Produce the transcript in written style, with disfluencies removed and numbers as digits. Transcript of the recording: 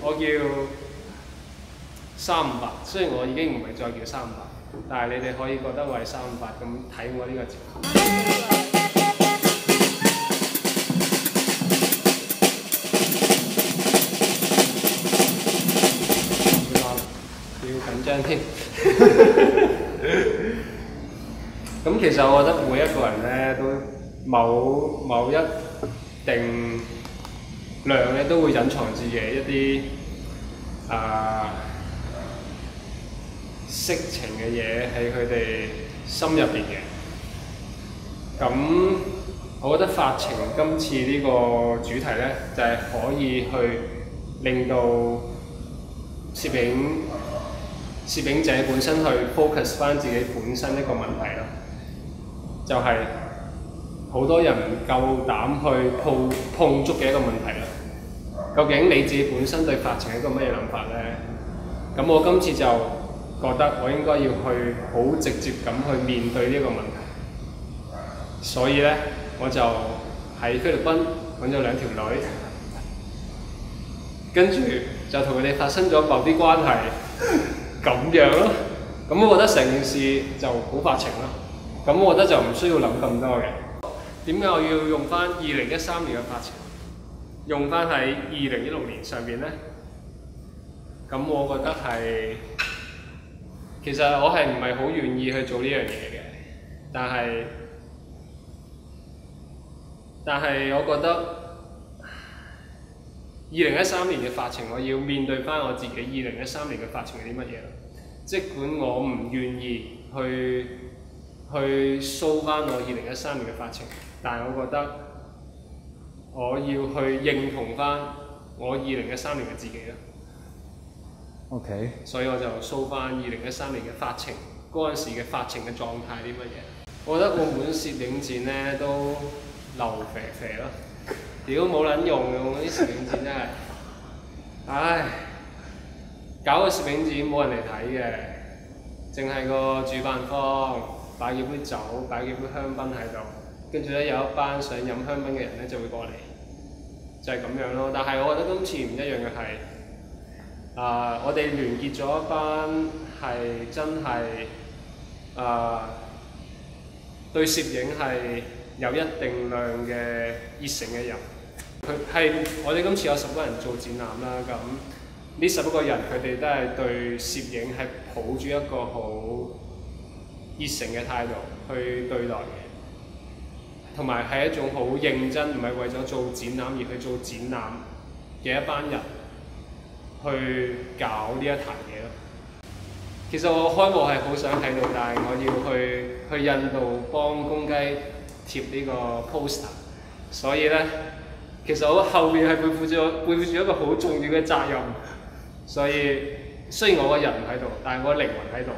我叫358，雖然我已經唔係再叫358，但係你哋可以覺得我係358咁睇我呢個節目。緊張添，咁其實我覺得每一個人咧都某一定量咧都會隱藏自己一啲色情嘅嘢喺佢哋心入邊嘅。咁我覺得發情今次呢個主題咧，就係可以去令到攝影者本身去 focus 翻自己本身一個問題咯，就係好多人唔夠膽去碰觸嘅一個問題啦。究竟你自己本身對發情係一個乜嘢諗法咧？咁我今次就覺得我應該要去好直接咁去面對呢個問題，所以咧我就喺菲律賓揾咗2條女，跟住就同佢哋發生咗某啲關係。咁樣咯，咁我覺得成件事就好發情咯。咁我覺得就唔需要諗咁多嘅。點解我要用翻2013年嘅發情，用翻喺2016年上邊咧？咁我覺得係，其實我係唔係好願意去做呢樣嘢嘅，但係我覺得2013年嘅發情，我要面對翻我自己2013年嘅發情係啲乜嘢咯。即管我唔願意去 show 翻我2013年嘅發情，但係我覺得我要去認同翻我2013年嘅自己咯。OK。所以我就 show 翻2013年嘅發情嗰陣時嘅發情嘅狀態啲乜嘢。我覺得澳門攝影展咧都流肥肥咯。屌冇撚用嘅，啲攝影展真係，唉，搞個攝影展冇人嚟睇嘅，淨係個主辦方擺幾杯酒，擺幾杯香檳喺度，跟住咧有一班想飲香檳嘅人咧就會過嚟，就係咁樣咯。但係我覺得今次唔一樣嘅係，我哋聯結咗一班係真係對攝影係有一定量嘅熱誠嘅人。我哋今次有10個人做展覽啦，咁呢11個人佢哋都係對攝影係抱住一個好熱誠嘅態度去對待嘅，同埋係一種好認真，唔係為咗做展覽而去做展覽嘅一班人去搞呢一壇嘢咯。其實我開幕係好想喺度，但係我要去印度幫公雞貼呢個 poster， 所以咧。其實我後面係背負住一個好重要嘅責任，所以雖然我個人唔喺度，但係我靈魂喺度。